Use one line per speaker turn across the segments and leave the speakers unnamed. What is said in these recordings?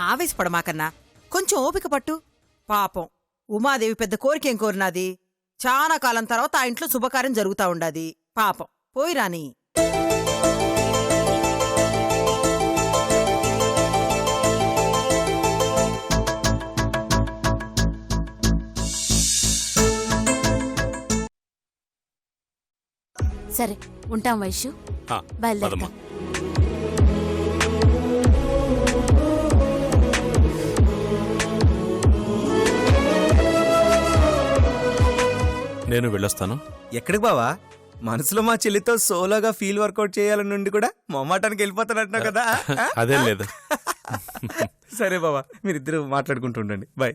ఆవేశపడమాకన్నా కొంచెం ఓపిక పట్టు. పాపం ఉమాదేవి పెద్ద కోరికేం కోరినాది. చాలా కాలం తర్వాత ఆ ఇంట్లో శుభకార్యం జరుగుతా ఉండాది. పాపం పోయిరాని.
సరే ఉంటాం వైశ్యు, బయలుదేరతాం.
నేను వెళ్ళొస్తాను.
ఎక్కడికి బావా? మనసులో మా చెల్లితో సోలోగా ఫీల్ వర్కౌట్ చేయాలని నుండి కూడా మొమ్మాటానికి వెళ్ళిపోతానంటున్నావు కదా.
అదేం లేదు.
సరే బావా, మీరిద్దరు మాట్లాడుకుంటూ ఉండండి. బాయ్.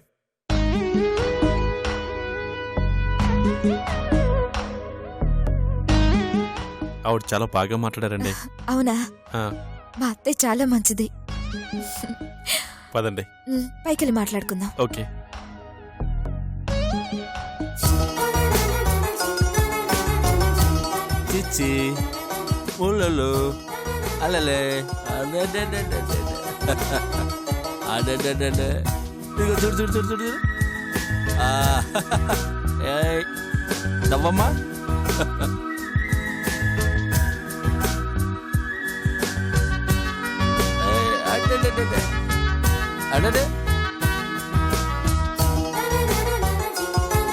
ఆవిడ చాలా బాగా మాట్లాడారండి.
అవునా? మా అత్తయ్య చాలా మంచిది.
పదండి
పైకెళ్ళి మాట్లాడుకుందాం.
ఓకే.
చిచ్చి ఊళ్ళో అలలే ఇదిగో చూడు చూడు చూడు చూడు. నవ్వమ్మా. అడే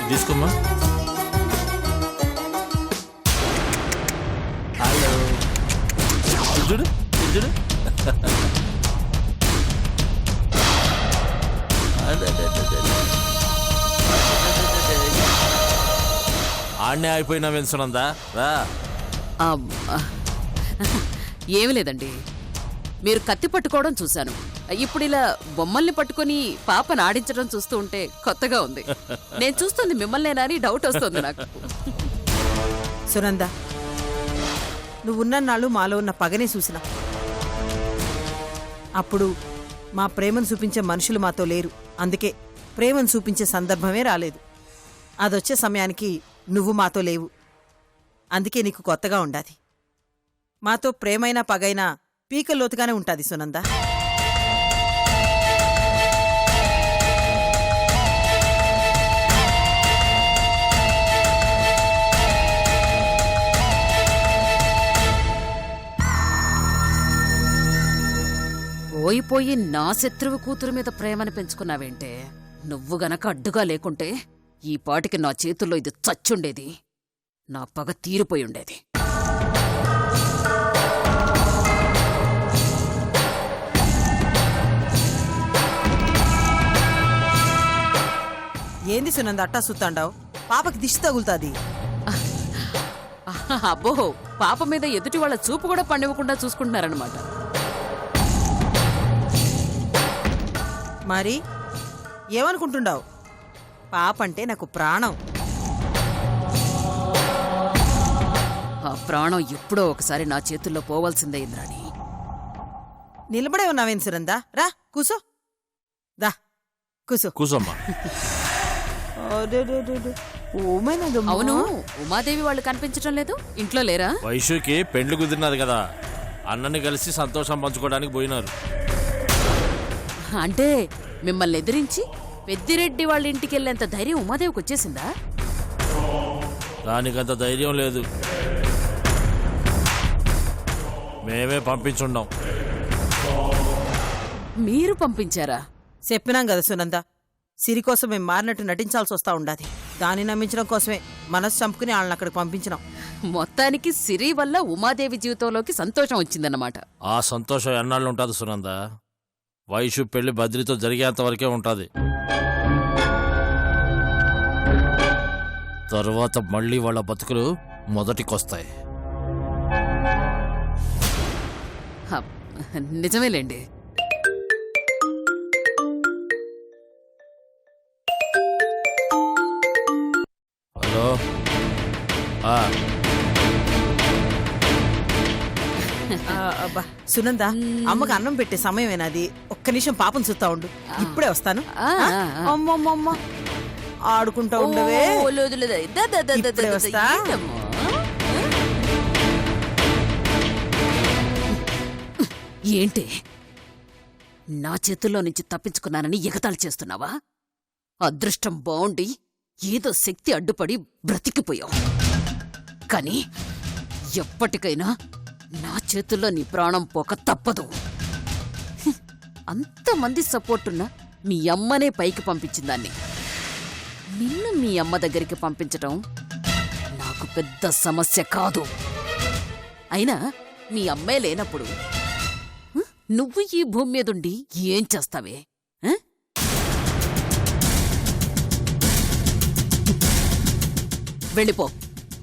తీసుకోమ్మా.
హలో చూడు చూడు. ఆడనే అయిపోయినా వెన్సునందా రా.
ఏమి లేదండి, మీరు కత్తి పట్టుకోవడం చూశాను. ఇప్పుడు ఇలా బొమ్మల్ని పట్టుకుని పాపను ఆడించడం చూస్తూ ఉంటే కొత్తగా ఉంది. నేను చూస్తుంది మిమ్మల్నేనా అని డౌట్ వస్తుంది నాకు.
సునంద, నువ్వున్నన్నాళ్ళు మాలో ఉన్న పగనే చూసినా. అప్పుడు మా ప్రేమను చూపించే మనుషులు మాతో లేరు. అందుకే ప్రేమను చూపించే సందర్భమే రాలేదు. అదొచ్చే సమయానికి నువ్వు మాతో లేవు. అందుకే నీకు కొత్తగా ఉండాది. మాతో ప్రేమైనా పగైనా పీకల్లోతుగానే ఉంటాది సునంద.
పోయిపోయి నా శత్రువు కూతురు మీద ప్రేమను పెంచుకున్నావేంటే? నువ్వు గనక అడ్డుగా లేకుంటే ఈ పాటికి నా చేతుల్లో ఇది చచ్చుండేది. నా పగ తీరిపోయి ఉండేది.
ఏంది సునంద అట్టా సుత్తాండావు? పాపకి దిష్టి తగులుతాది.
అబ్బో, పాప మీద ఎదుటి వాళ్ళ చూపు కూడా పండివ్వకుండా చూసుకుంటున్నారనమాట.
మరి ఏమనుకుంటుండావు? పాపంటే నాకు ప్రాణం.
ఆ ప్రాణం ఎప్పుడో ఒకసారి నా చేతుల్లో పోవాల్సిందే ఇంద్రాణి.
నిలబడే ఉన్నావేం సునందా? రా కూసో. దా కూసో.
కూసమ్మా.
అవును, ఉమాదేవి వాళ్ళు కనిపించటం లేదు. ఇంట్లో లేరా?
వైశ్యుకి పెండ్లు కుదిరినది కదా, అన్నని కలిసి సంతోషం పంచుకోవడానికి పోయినారు.
అంటే మిమ్మల్ని ఎదిరించి పెద్దిరెడ్డి వాళ్ళ ఇంటికి వెళ్ళేంత ధైర్యం ఉమాదేవికి వచ్చేసిందా?
దానికంత ధైర్యం లేదు. మేమే పంపించుండాం.
మీరు పంపించారా?
చెప్పినాం కదా సునంద, సిరి కోసం మేము మారినట్టు నటించాల్సి వస్తా ఉండాది. దాన్ని నమ్మించడం కోసమే మనసు చంపుకుని వాళ్ళని అక్కడికి పంపించినాం.
మొత్తానికి సిరి వల్ల ఉమాదేవి జీవితంలోకి సంతోషం వచ్చిందన్నమాట.
ఆ సంతోషం ఎన్నాళ్ళు ఉంటుంది సునంద? వైశ్యు పెళ్లి బద్రితో జరిగేంత వరకే ఉంటుంది. తరువాత మళ్ళీ వాళ్ళ బతుకులు మొదటికొస్తాయి.
నిజమేలేండి.
హలో.
అబ్బా సునంద, అమ్మకు అన్నం పెట్టే సమయమేనాది. ఒక్క నిమిషం పాపం చూస్తా ఉండు, ఇప్పుడే వస్తాను. అమ్మమ్మమ్మ ఆడుకుంటా ఉండవే. ఇప్పుడే వస్తా.
ఏంటి నా చేతుల్లో నుంచి తప్పించుకున్నానని ఎగతాళి చేస్తున్నావా? అదృష్టం బావుండి ఏదో శక్తి అడ్డుపడి బ్రతికిపోయావు. కాని ఎప్పటికైనా నా చేతుల్లో నీ ప్రాణం పోక తప్పదు. అంతమంది సపోర్టున్నా మీ అమ్మనే పైకి పంపించిందాన్ని. నిన్ను మీ అమ్మ దగ్గరికి పంపించటం నాకు పెద్ద సమస్య కాదు. అయినా మీ అమ్మే లేనప్పుడు నువ్వు ఈ భూమి మీదుండి ఏం చేస్తావే? ఆ? వెళ్ళిపో,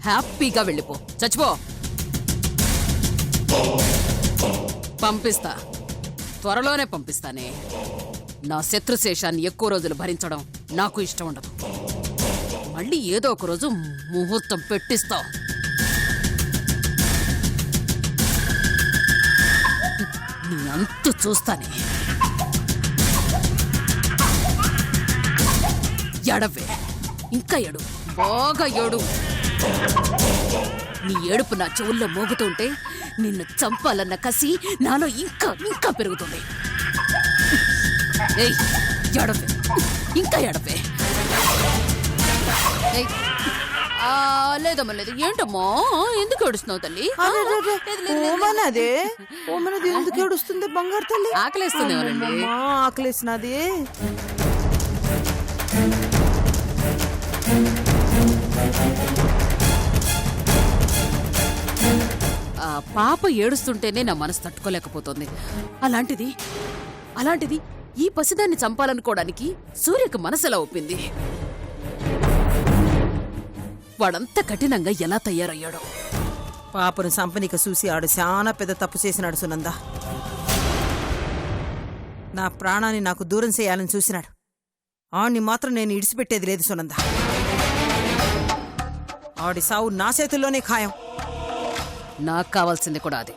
హ్యాపీగా వెళ్ళిపో, చచ్చిపో. పంపిస్తా, త్వరలోనే పంపిస్తానే. నా శత్రుశేషాన్ని ఎక్కువ రోజులు భరించడం నాకు ఇష్టం ఉండదు. మళ్ళీ ఏదో ఒక రోజు ముహూర్తం పెట్టిస్తావు. నీ అంతు చూస్తానే. ఎడవే, ఇంకా ఏడు, బాగా ఏడు. నీ ఏడుపు నా చెవుల్లో మోగుతుంటే నిన్ను చంపాలన్న కసి నాలో ఇంకా ఇంకా పెరుగుతుంది. ఏయ్, ఎడవే, ఇంకా ఎడవే. ఏయ్, లేదమ్మా, లేదు. ఏంటమ్మా, ఎందుకు ఏడుస్తున్నావు తల్లి?
ఓమనదే ఓమనది ఎందుకు ఏడుస్తుంది బంగారు తల్లి?
ఆకలేస్తుందేమోనండి.
అమ్మమ్మా, ఆకలేసినది.
పాప ఏడుస్తుంటేనే నా మనసు తట్టుకోలేకపోతుంది. అలాంటిది ఈ పసిదాన్ని చంపాలనుకోవడానికి సూర్యకు మనసెలా ఒప్పింది? వాడంత కఠినంగా ఎలా తయారయ్యాడో.
పాపను సంపనిక చూసి ఆడు చాలా పెద్ద తప్పు చేసినాడు సునంద. నా ప్రాణాన్ని నాకు దూరం చేయాలని చూసినాడు. ఆడిని మాత్రం నేను ఇడిచిపెట్టేది లేదు సునంద. ఆడి సావు నా చేతుల్లోనే ఖాయం.
నాకు కావాల్సింది కూడా అదే.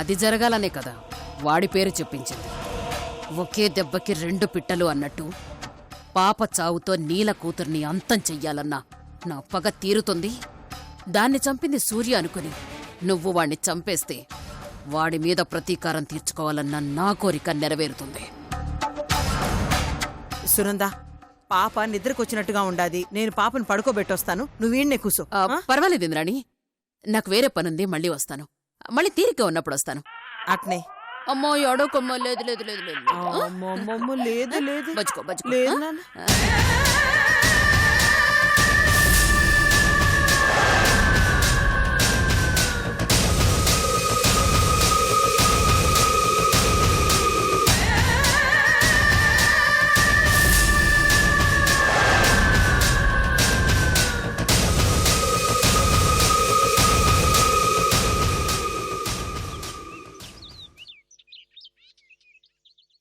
అది జరగాలనే కదా వాడి పేరు చెప్పించింది. ఒకే దెబ్బకి రెండు పిట్టలు అన్నట్టు పాప చావుతో నీల కూతుర్ని అంతం చెయ్యాలన్నా నా పగ తీరుతుంది. దాన్ని చంపింది సూర్య అనుకుని నువ్వు వాణ్ణి చంపేస్తే వాడి మీద ప్రతీకారం తీర్చుకోవాలన్న నా కోరిక నెరవేరుతుంది.
సునంద, పాప నిద్రకొచ్చినట్టుగా ఉండాది. నేను పాపను పడుకోబెట్టొస్తాను, నువ్వు వీణ్ణే కూసో.
పర్వాలేదు ఇంద్రాణి, నాకు వేరే పనుంది, మళ్ళీ వస్తాను. మళ్ళీ తీరిక ఉన్నప్పుడు వస్తాను.
అట్నే.
అమ్మో ఎడోకమ్మో, లేదు లేదు లేదు లేదు.
అమ్మమ్మమ్మ, లేదు లేదు
బచ్చుకో బచ్చుకో.
లేదు నాన్న.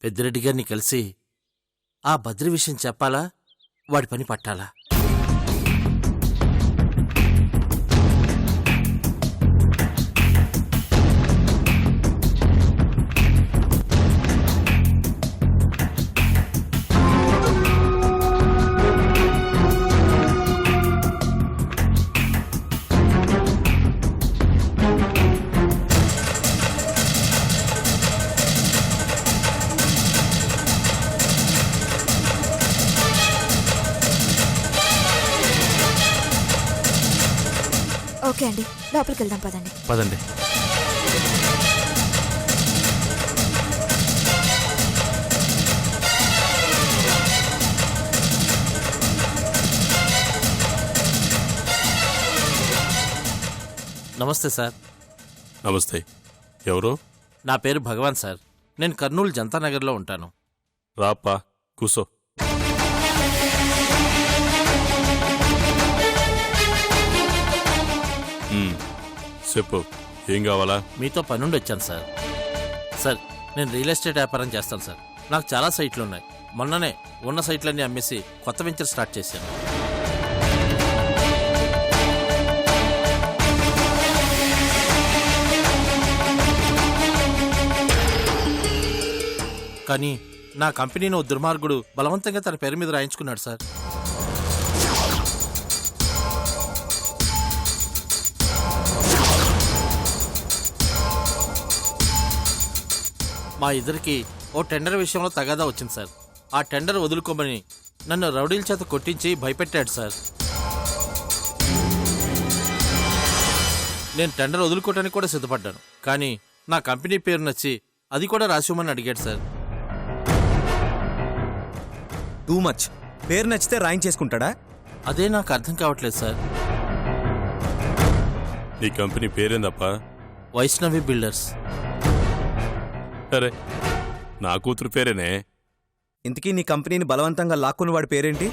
పెద్దిరెడ్డి గారిని కలిసి ఆ బద్రి విషయం చెప్పాలా, వాడి పని పట్టాలా?
ఓకే అండి, లోపలికి వెళ్దాం పదండి.
పదండి.
నమస్తే సార్.
నమస్తే. ఎవరు?
నా పేరు భగవాన్ సార్. నేను కర్నూలు జనతానగర్లో ఉంటాను.
రాప్పా, కూసో. చెప్పు, ఏం కావాలా?
మీతో పనుండి వచ్చాను సార్. సార్, నేను రియల్ ఎస్టేట్ వ్యాపారం చేస్తాను సార్. నాకు చాలా సైట్లు ఉన్నాయి. మొన్ననే ఉన్న సైట్లన్నీ అమ్మేసి కొత్త వెంచర్ స్టార్ట్ చేశాను. కానీ నా కంపెనీని ఓ దుర్మార్గుడు బలవంతంగా తన పేరు మీద రాయించుకున్నాడు సార్. మా ఇద్దరికి ఓ టెండర్ విషయంలో తగాదా వచ్చింది సార్. ఆ టెండర్ వదులుకోమని నన్ను రౌడీల చేత కొట్టించి భయపెట్టాడు సార్. నేను టెండర్ వదులుకోవటానికి కూడా సిద్ధపడ్డాను, కానీ నా కంపెనీ పేరు నచ్చి అది కూడా రాసివ్వమని అడిగాడు సార్.
Too much. పేరు నచ్చితే రాయించేసుకుంటాడా?
అదే నాకు అర్థం కావట్లేదు సార్.
నీ కంపెనీ పేరేందప్ప?
వైష్ణవి బిల్డర్స్.
అరే నా కూతురు పేరేనే.
ఇంతకీ నీ కంపెనీని బలవంతంగా లాక్కున్న వాడి పేరేంటి?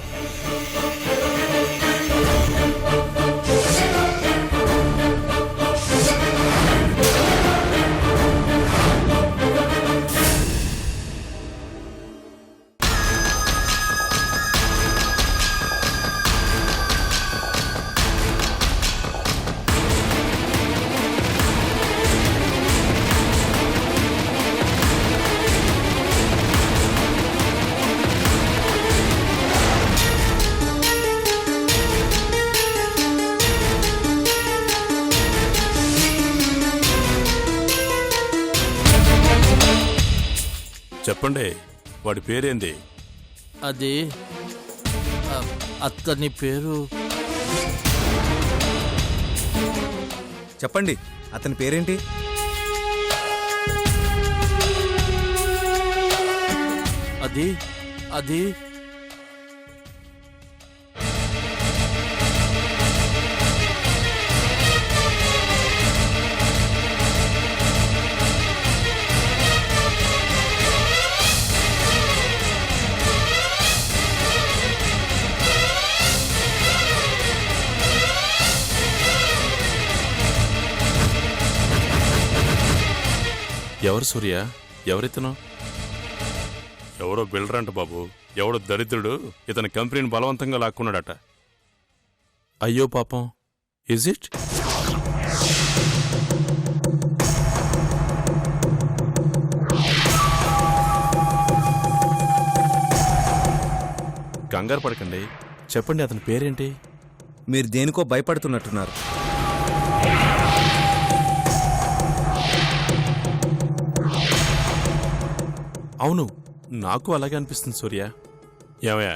చెప్పండి, వాడి పేరేంది?
అది అతని పేరు
చెప్పండి, అతని పేరేంటి?
అది అది
ఎవరు సూర్య? ఎవరితను? ఎవరో బిల్డర్ అంట బాబు. ఎవడో దరిద్రుడు ఇతని కంపెనీని బలవంతంగా లాక్కున్నాడట. అయ్యో పాపం. Is it? కంగారు పడకండి, చెప్పండి అతని పేరేంటి?
మీరు దేనికో భయపడుతున్నట్టున్నారు.
అవును, నాకు అలాగే అనిపిస్తుంది సూర్య. ఏమయ్యా,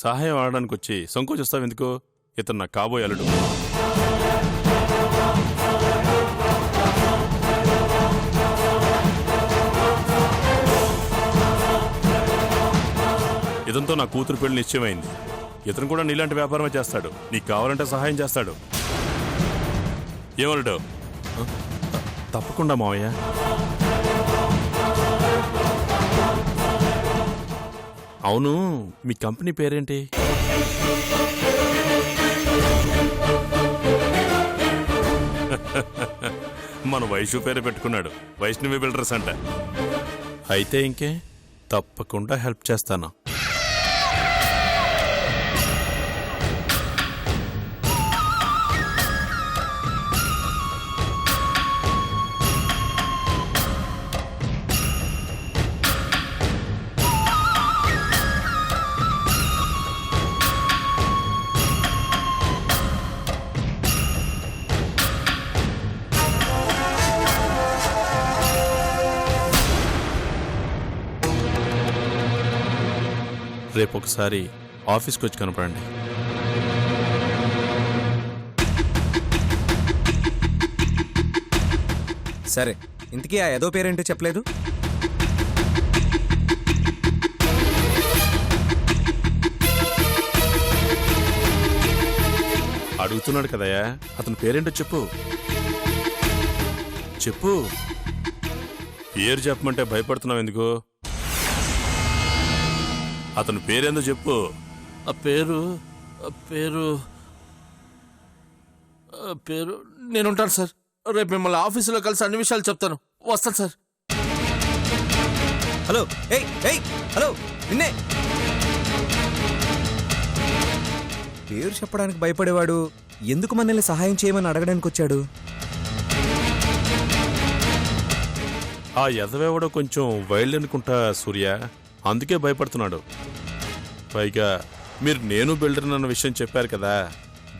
సహాయం ఆడడానికి వచ్చి సంకోచిస్తావెందుకు? ఇతను నా కాబోయే అల్లుడు. ఇతనితో నా కూతురు పెళ్లి నిశ్చయమైంది. ఇతను కూడా నీలాంటి వ్యాపారమే చేస్తాడు. నీకు కావాలంటే సహాయం చేస్తాడు. ఏమల్లుడు? తప్పకుండా మావయ్య. అవును, మీ కంపెనీ పేరేంటి? మన వైషు పేరు పెట్టుకున్నాడు, వైష్ణవి బిల్డర్స్ అంట. అయితే ఇంకే, తప్పకుండా హెల్ప్ చేస్తాను. రేపు ఒకసారి ఆఫీస్కి వచ్చి కనపడండి.
సరే, ఇంతకీ ఆ ఏదో పేరేంటో చెప్పలేదు.
అడుగుతున్నాడు కదయ్యా, అతని పేరేంటో చెప్పు. చెప్పు. పేరు చెప్పమంటే భయపడుతున్నావు ఎందుకు? అతని పేరేందో చెప్పు.
ఆ పేరు పేరు పేరు నేనుంటాను సార్. రేపు మిమ్మల్ని ఆఫీసులో కలిసి అన్ని విషయాలు చెప్తాను. వస్తాను సార్.
హలో, ఏయ్ ఏయ్, హలో, నిన్నే. పేరు చెప్పడానికి భయపడేవాడు ఎందుకు మనల్ని సహాయం చేయమని అడగడానికి వచ్చాడు?
ఆ ఎదవేవడో కొంచెం వైల్డ్ అనుకుంటా సూర్య, అందుకే భయపడుతున్నాడు. పైగా మీరు నేను బిల్డర్ అన్న విషయం చెప్పారు కదా,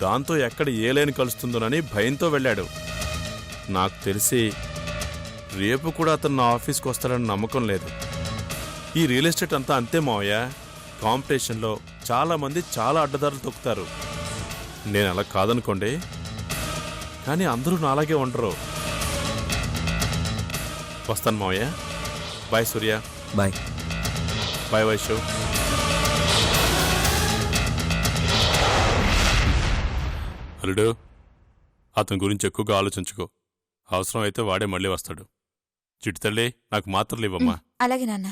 దాంతో ఎక్కడ ఏ లైన్ కలుస్తుందోనని భయంతో వెళ్ళాడు. నాకు తెలిసి రేపు కూడా అతను నా ఆఫీస్కి వస్తాడని నమ్మకం లేదు. ఈ రియల్ ఎస్టేట్ అంతా అంతే మావయ్య. కాంపిటీషన్లో చాలా మంది చాలా అడ్డదారులు తొక్కుతారు. నేను అలా కాదనుకోండి, కానీ అందరూ నాలాగే ఉండరు. వస్తాను మావయ్య. బాయ్ సూర్య.
బాయ్.
బాయ్ వైషు. అల్లుడు, అతని గురించి ఎక్కువగా ఆలోచించుకో. అవసరం అయితే వాడే మళ్ళీ వస్తాడు. చిట్టి తల్లి, నాకు మాత్రలు ఇవ్వమ్మా.
అలాగే నాన్న.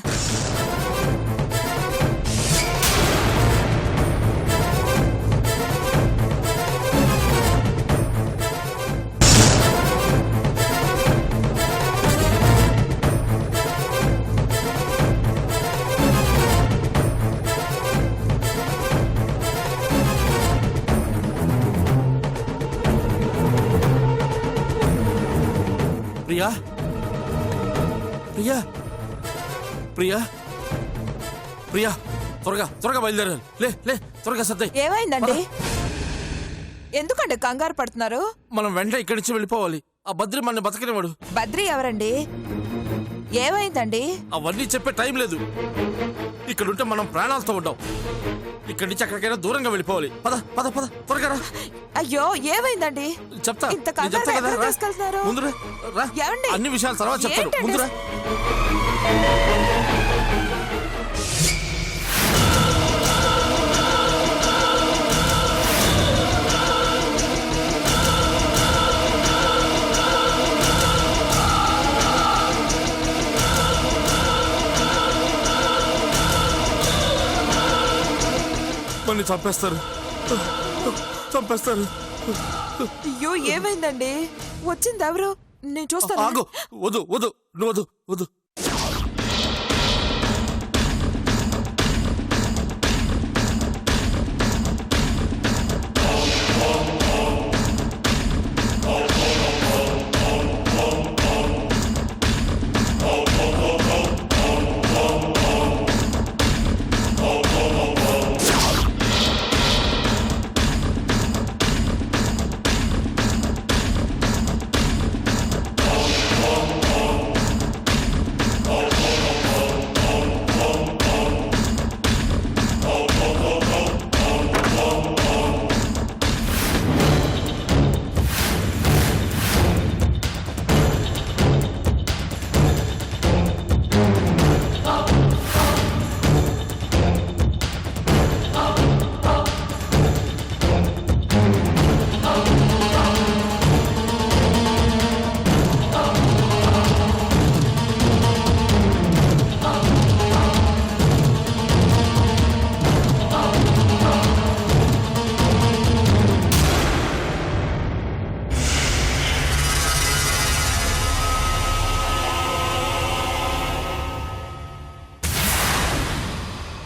ప్రియా, ప్రియా, ప్రియా, ప్రియా, త్వరగా త్వరగా బయలుదేరాలి. లే లే, త్వరగా సర్దాయి.
ఏమైందండి? ఎందుకండి కంగారు పడుతున్నారు?
మనం వెంటనే ఇక్కడి నుంచి వెళ్ళిపోవాలి. ఆ బద్రి మన బతకనివాడు.
బద్రి ఎవరండి? ఏమైందండి?
అవన్నీ చెప్పే టైం లేదు. ఇక్కడుంటే మనం ప్రాణాలతో ఉంటాం. ఇక్కడి నుంచి ఎక్కడికైనా దూరంగా వెళ్ళిపోవాలి. పద పద పద, త్వరగా రా.
అయ్యో ఏమైందండి?
చెప్తా,
ఇంత
నేను
కంగారు
చెప్తా కదా.
ఎక్కడికి
రా.
తీసుకెళ్తున్నారు?
ముందు రా, రా.
ఏమండి?
అన్ని విషయాలు తర్వాత చెప్తాను.
ఏంటండి?
ముందు రా. కొన్ని చంపేస్తారు, చంపేస్తారు.
అయ్యో ఏమైందండి? వచ్చింది ఎవరు? నేను చూస్తాను.
ఆగు, వద్దు వద్దు, నువ్వు వద్దు వద్దు.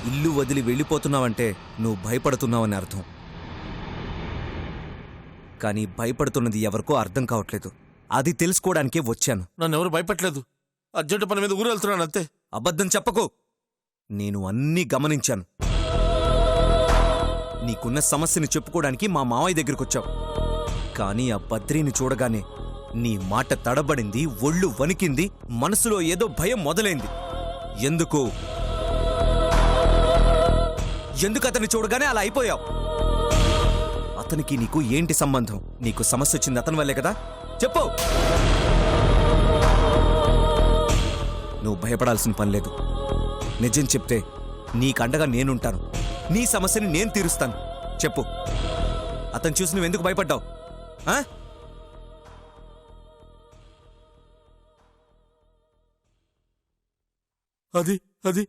ఇల్లు వదిలి వెళ్ళిపోతున్నావంటే నువ్వు భయపడుతున్నావని అర్థం. కానీ భయపడుతున్నది ఎవరికో అర్థం కావట్లేదు. అది తెలుసుకోవడానికే వచ్చాను.
నన్ను ఎవరు భయపెట్టలేదు. అర్జెంటు పని మీద ఊరు వెళ్తున్నాను అంతే.
అబద్ధం చెప్పకు. నేను అన్నీ గమనించాను. నీకున్న సమస్యని చెప్పుకోవడానికి మా మావయ్య దగ్గరకొచ్చావు. కానీ ఆ బద్రీని చూడగానే నీ మాట తడబడింది, ఒళ్ళు వణికింది, మనసులో ఏదో భయం మొదలైంది. ఎందుకు అతన్ని చూడగానే అలా అయిపోయావు? అతనికి నీకు ఏంటి సంబంధం? నీకు సమస్య వచ్చింది అతని వల్లే కదా? చెప్పు. నువ్వు భయపడాల్సిన పని లేదు. నిజం చెప్తే నీకండగా నేనుంటాను. నీ సమస్యని నేను తీరుస్తాను. చెప్పు, అతను చూసి నువ్వెందుకు భయపడ్డావు?
అది అది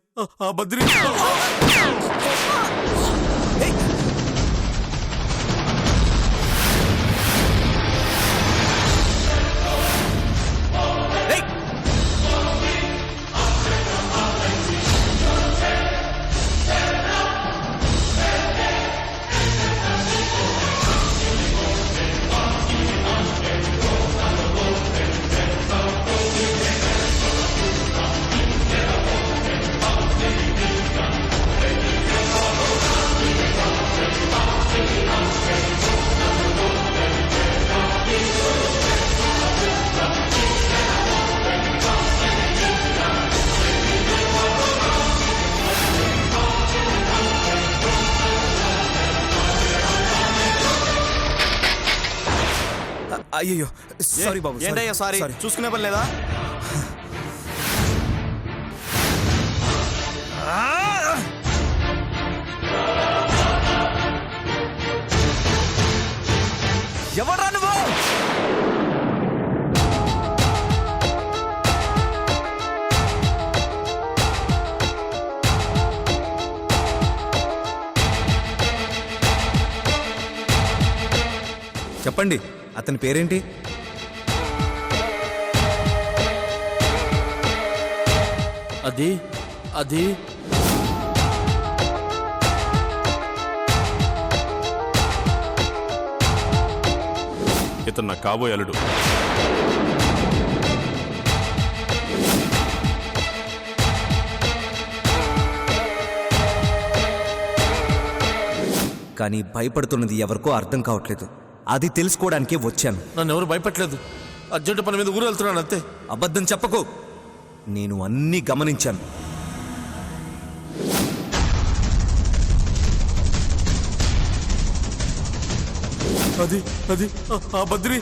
ఆ బద్రి.
అయ్యో సారీ బాబు
ఏంటయ్యా సారీ చూసుకునే పని లేదా?
ఎవరా నువ్వు? చెప్పండి, అతని పేరేంటి?
అది అది
ఇతను నా కాబోయే అల్లుడు.
కానీ భయపడుతున్నది ఎవరికో అర్థం కావట్లేదు. అది తెలుసుకోవడానికే వచ్చాను.
నన్ను ఎవరు భయపెట్టలేదు. అర్జెంటు పని మీద ఊరు వెళ్తున్నాను అంతే.
అబద్ధం చెప్పకు, నేను అన్నీ గమనించాను.
అది అది ఆ బద్రి